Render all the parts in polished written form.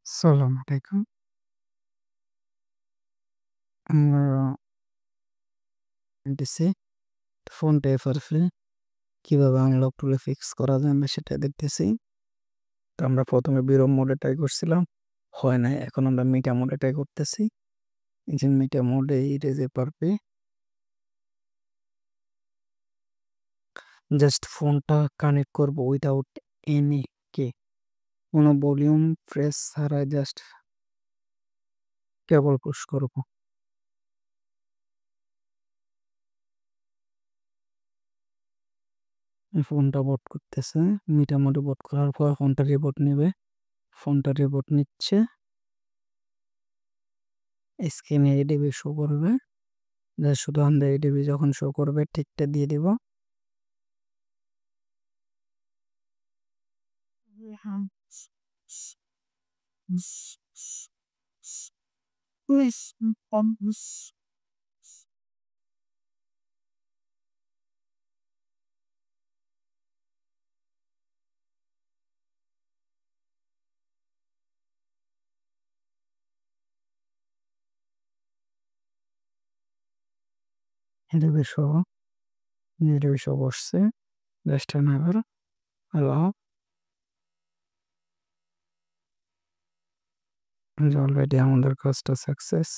আসসালামু আলাইকুম। আমরা দিছি ফোনটা এফআরপি কিভাবে আনলক টুলে ফিক্স করা যায় আমরা সেটা দেখতেছি। তো আমরা ১ম এ বিরম মোডে ট্রাই করছিলাম। হয় নাই। এখন আমরা মিটা মোডে ট্রাই করতেছি। এই যে মিটা মোডে ইরেজ এফআরপি। জাস্ট ফোনটা কানেক্ট করব উইথআউট এনি কি কোনো ভলিউম প্রেস ছাড়াই জাস্ট কেবল পুশ করব। ফোনটা বুট করতেছে। মিটা মোডে বুট করার পর ফোনটা রিবুট নিবে। ফোনটা রিবুট নিচ্ছে। স্ক্রিনে এডিবি শো করবে। শুধু আমরা এডিবি যখন শো করবে টিকটা দিয়ে দিব। এডিবি শো বসছে। জাস্ট এনাবেল অ্যালাউ অলরেডি আমাদের কাজটা সাকসেস।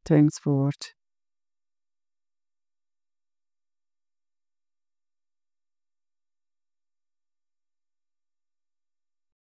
Thanks for watch